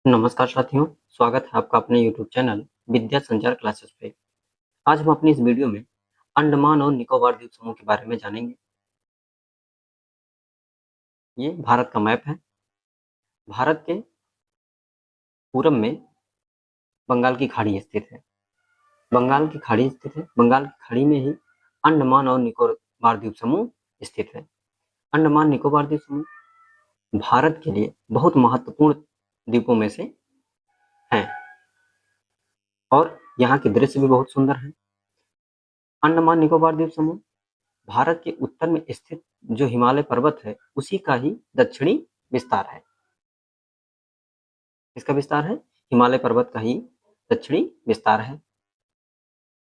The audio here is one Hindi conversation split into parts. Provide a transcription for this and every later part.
नमस्कार साथियों, स्वागत है आपका अपने यूट्यूब चैनल विद्या संचार क्लासेस पे। आज हम अपनी इस वीडियो में अंडमान और निकोबार द्वीप समूह के बारे में जानेंगे। ये भारत का मैप है। भारत के पूरब में बंगाल की खाड़ी स्थित है। बंगाल की खाड़ी स्थित है। बंगाल की खाड़ी में ही अंडमान और निकोबार द्वीप समूह स्थित है। अंडमान निकोबार द्वीप समूह भारत के लिए बहुत महत्वपूर्ण द्वीपों में से हैं और यहाँ के दृश्य भी बहुत सुंदर हैं। अंडमान निकोबार द्वीप समूह भारत के उत्तर में स्थित जो हिमालय पर्वत है उसी का ही दक्षिणी विस्तार है। इसका विस्तार है हिमालय पर्वत का ही दक्षिणी विस्तार है।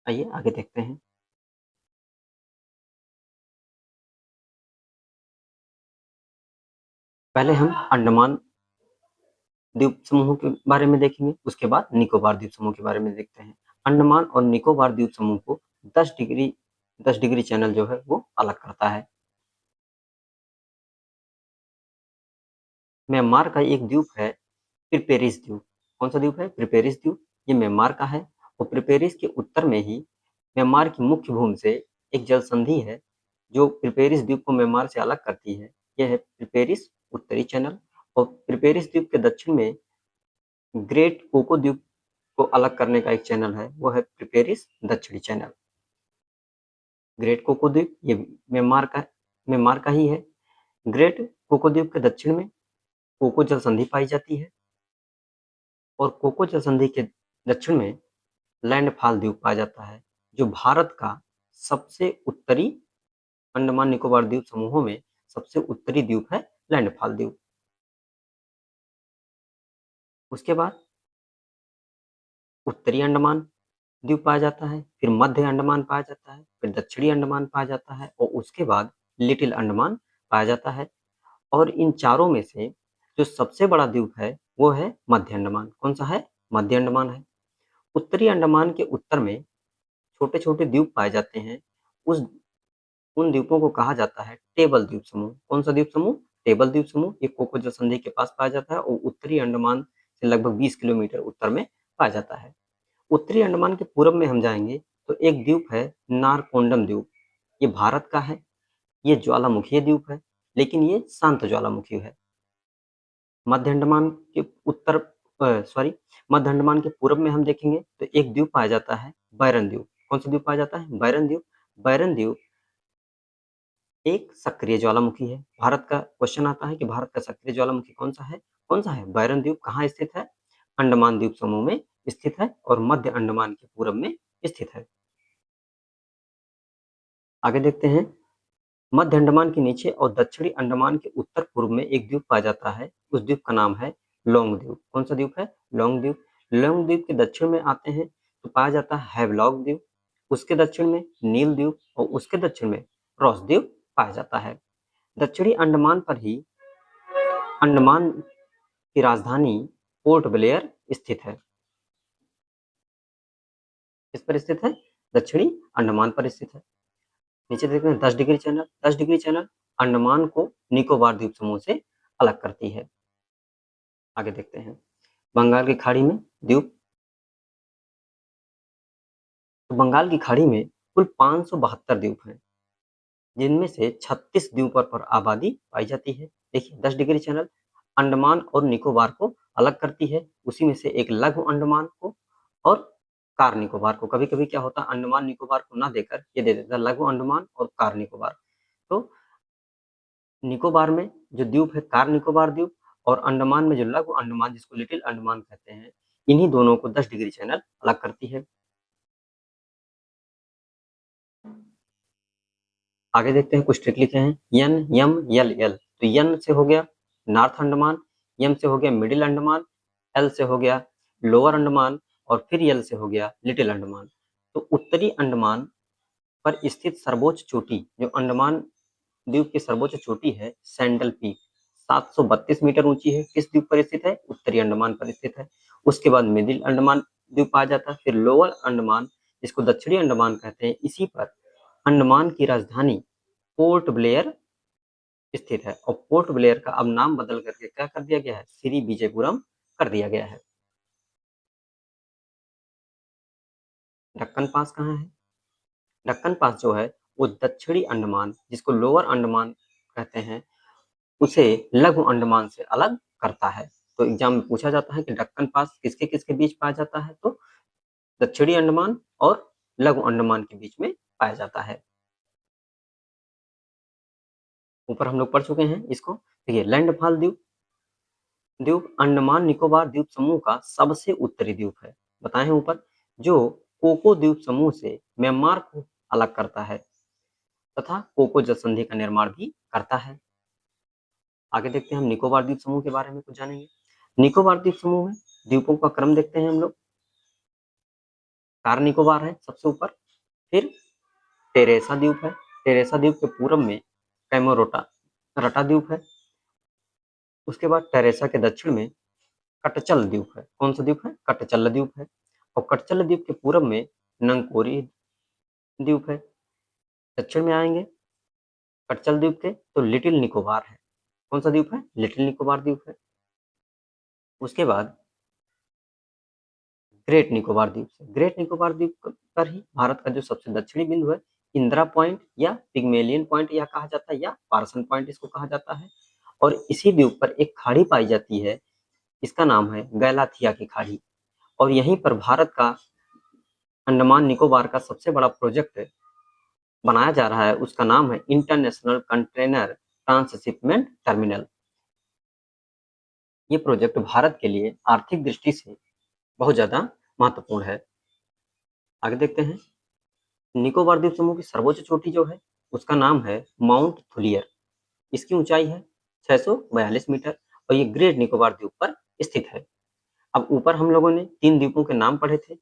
आइए आगे देखते हैं। पहले हम अंडमान द्वीप समूह के बारे में देखेंगे, उसके बाद निकोबार द्वीप समूह के बारे में देखते हैं। अंडमान और निकोबार द्वीप समूह को 10 डिग्री चैनल जो है वो अलग करता है। म्यांमार का एक द्वीप है प्रिपेरिस द्वीप। कौन सा द्वीप है? प्रिपेरिस द्वीप। ये म्यांमार का है और प्रिपेरिस के उत्तर में ही म्यांमार की मुख्य भूमि से एक जल संधि है जो प्रिपेरिस द्वीप को म्यांमार से अलग करती है। यह है प्रिपेरिस उत्तरी चैनल। और प्रिपेरिस द्वीप के दक्षिण में ग्रेट कोको द्वीप को अलग करने का एक चैनल है, वो है प्रिपेरिस दक्षिणी चैनल। ग्रेट कोको द्वीप ये म्यांमार का ही है। ग्रेट कोको द्वीप के दक्षिण में कोको जल संधि पाई जाती है और कोको जल संधि के दक्षिण में लैंडफॉल द्वीप पाया जाता है, जो भारत का सबसे उत्तरी अंडमान निकोबार द्वीप समूहों में सबसे उत्तरी द्वीप है लैंडफॉल द्वीप। उसके बाद उत्तरी अंडमान द्वीप पाया जाता है, फिर मध्य अंडमान पाया जाता है, फिर दक्षिणी अंडमान पाया जाता है और उसके बाद लिटिल अंडमान पाया जाता है। और इन चारों में से जो सबसे बड़ा द्वीप है वो है मध्य अंडमान। कौन सा है? मध्य अंडमान है। उत्तरी अंडमान के उत्तर में छोटे छोटे द्वीप पाए जाते हैं। उस उन द्वीपों को कहा जाता है टेबल द्वीप समूह। कौन सा द्वीप समूह? टेबल द्वीप समूह। ये कोको जल संधि के पास पाया जाता है और उत्तरी अंडमान से लगभग 20 किलोमीटर उत्तर में पाया जाता है। उत्तरी अंडमान के पूरब में हम जाएंगे तो एक द्वीप है नारकोंडम द्वीप। ये भारत का है। ये ज्वालामुखीय द्वीप है, लेकिन ये शांत ज्वालामुखी है। मध्य अंडमान के मध्य अंडमान के पूरब में हम देखेंगे तो एक द्वीप पाया जाता है बैरन द्वीप। कौन सा द्वीप पाया जाता है? बैरन द्वीप। बैरन द्वीप एक सक्रिय ज्वालामुखी है। भारत का क्वेश्चन आता है कि भारत का सक्रिय ज्वालामुखी कौन सा है? कौन सा है? बैरन द्वीप। कहाँ स्थित है? अंडमान द्वीप समूह में स्थित है और मध्य अंडमान के पूरब में स्थित है। आगे देखते हैं। मध्य अंडमान के नीचे और दक्षिणी अंडमान के उत्तर पूर्व में एक द्वीप पाया जाता है। उस द्वीप का नाम है लॉन्ग द्वीप। कौन सा द्वीप है? लॉन्ग द्वीप। लॉन्ग द्वीप के दक्षिण में आते हैं तो पाया जाता है हैवलॉक द्वीप। उसके दक्षिण में नील द्वीप और उसके दक्षिण में रॉस द्वीप पाया जाता है। दक्षिणी अंडमान पर ही अंडमान की राजधानी पोर्ट ब्लेयर स्थित है। किस पर स्थित है? दक्षिणी अंडमान पर स्थित है। नीचे देखते हैं 10 degree channel. 10 degree channel Andaman को निकोबार द्वीप समूह से अलग करती है। आगे देखते हैं। बंगाल की खाड़ी में द्वीप। तो बंगाल की खाड़ी में कुल 572 द्वीप हैं, जिनमें से 36 द्वीपों पर आबादी पाई जाती है। देखिए 10 डिग्री चैनल अंडमान और निकोबार को अलग करती है। उसी में से एक लघु अंडमान को और कार निकोबार को। कभी कभी क्या होता है, अंडमान निकोबार को ना देकर ये दे देता है लघु अंडमान और कार निकोबार। तो निकोबार में जो द्वीप है कार निकोबार द्वीप और अंडमान में जो लघु अंडमान जिसको लिटिल अंडमान कहते हैं, इन्हीं दोनों को 10 डिग्री चैनल अलग करती है। आगे देखते हैं कुछ ट्रिक लिखे हैं। यन यम यल यल। तो यन से हो गया नॉर्थ अंडमान, यम से हो गया मिडिल अंडमान, एल से हो गया लोअर अंडमान और फिर यल से हो गया लिटिल अंडमान। तो उत्तरी अंडमान पर स्थित सर्वोच्च चोटी जो अंडमान द्वीप की सर्वोच्च चोटी है सैंडल पीक 732 मीटर ऊंची है। किस द्वीप पर स्थित है? उत्तरी अंडमान पर स्थित है। उसके बाद मिडिल अंडमान द्वीप आ जाता है, फिर लोअर अंडमान जिसको दक्षिणी अंडमान कहते हैं, इसी पर अंडमान की राजधानी पोर्ट ब्लेयर स्थित है। और पोर्ट ब्लेयर का अब नाम बदल करके क्या कर दिया गया है? श्री विजयपुरम कर दिया गया है। दक्कन पास कहाँ है? दक्कन पास जो है वो दक्षिणी अंडमान, जिसको लोअर अंडमान कहते हैं, उसे लघु अंडमान से अलग करता है। तो एग्जाम में पूछा जाता है कि दक्कन पास किसके किसके बीच पाया जाता है, तो दक्षिणी अंडमान और लघु अंडमान के बीच में पाया जाता है। ऊपर हम लोग पढ़ चुके हैं इसको। देखिए, लैंडफॉल द्वीप, द्वीप अंडमान निकोबार द्वीप समूह का सबसे उत्तरी द्वीप है। बताए हैं ऊपर, जो कोको द्वीप समूह से म्यांमार को अलग करता है तथा कोको जल संधि का निर्माण भी करता है। आगे देखते हैं हम निकोबार द्वीप समूह के बारे में कुछ जानेंगे। निकोबार द्वीप समूह में द्वीपों का क्रम देखते हैं हम लोग। कार निकोबार है सबसे ऊपर, फिर टेरेसा द्वीप है, टेरेसा द्वीप के पूर्व में कैमोरोटा रटा द्वीप है, उसके बाद टेरेसा के दक्षिण में कटचल द्वीप है। कौन सा द्वीप है? कटचल द्वीप है। और कटचल द्वीप के पूर्व में नंगकोरी द्वीप है। दक्षिण में आएंगे कटचल द्वीप के तो लिटिल निकोबार है। कौन सा द्वीप है? लिटिल निकोबार द्वीप है। उसके बाद ग्रेट निकोबार द्वीप से, ग्रेट निकोबार द्वीप पर ही भारत का जो सबसे दक्षिणी बिंदु है, इंदिरा पॉइंट या पिग्मेलियन पॉइंट यह कहा जाता है, या पार्सन पॉइंट इसको कहा जाता है। और इसी द्वीप पर एक खाड़ी पाई जाती है, इसका नाम है गैलाथिया की खाड़ी। और यहीं पर भारत का अंडमान निकोबार का सबसे बड़ा प्रोजेक्ट बनाया जा रहा है, उसका नाम है इंटरनेशनल कंटेनर ट्रांसशिपमेंट टर्मिनल। ये प्रोजेक्ट भारत के लिए आर्थिक दृष्टि से बहुत ज्यादा महत्वपूर्ण है। आगे देखते हैं, निकोबार द्वीप समूह की सर्वोच्च चोटी जो है उसका नाम है माउंट थुलियर। इसकी ऊंचाई है 642 मीटर और ये ग्रेट निकोबार द्वीप पर स्थित है। अब ऊपर हम लोगों ने 3 द्वीपों के नाम पढ़े थे,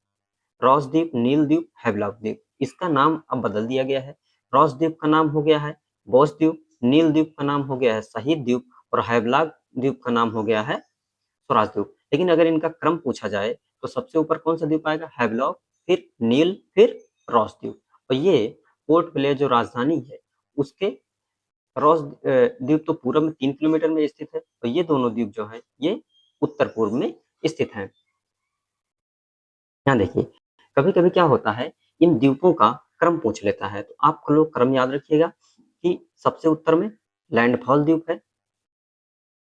रॉस द्वीप, नील द्वीप, हैवलॉक द्वीप। इसका नाम अब बदल दिया गया है। रॉस द्वीप का नाम हो गया है बॉस द्वीप, नील द्वीप का नाम हो गया है शहीद द्वीप और हैवलॉक द्वीप का नाम हो गया है स्वराज द्वीप। लेकिन अगर इनका क्रम पूछा जाए तो सबसे ऊपर कौन सा द्वीप आएगा? हैवलॉक, फिर नील, फिर रॉस द्वीप। और ये पोर्ट ब्लेयर जो राजधानी है उसके रॉस द्वीप तो पूर्व में 3 किलोमीटर में स्थित है और ये दोनों द्वीप जो है ये उत्तर पूर्व में स्थित हैं। यहाँ देखिए, कभी कभी क्या होता है, इन द्वीपों का क्रम पूछ लेता है, तो आप लोग क्रम याद रखिएगा कि सबसे उत्तर में लैंडफॉल द्वीप है,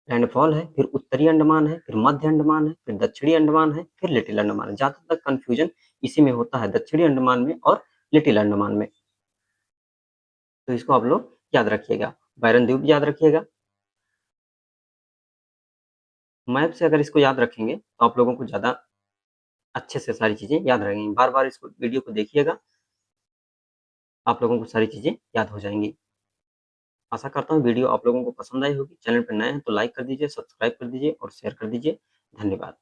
लैंडफॉल है, फिर उत्तरी अंडमान है, फिर मध्य अंडमान है, फिर दक्षिणी अंडमान है, फिर लिटिल अंडमान है। ज्यादातर कंफ्यूजन इसी में होता है, दक्षिणी अंडमान में और लिटिल अंडमान में। तो इसको आप लोग याद रखिएगा। बैरन द्वीप याद रखिएगा। मैप से अगर इसको याद रखेंगे तो आप लोगों को ज्यादा अच्छे से सारी चीजें याद रहेंगी। बार बार इसको वीडियो को देखिएगा, आप लोगों को सारी चीजें याद हो जाएंगी। आशा करता हूँ वीडियो आप लोगों को पसंद आई होगी। चैनल पर नए हैं तो लाइक कर दीजिए, सब्सक्राइब कर दीजिए और शेयर कर दीजिए। धन्यवाद।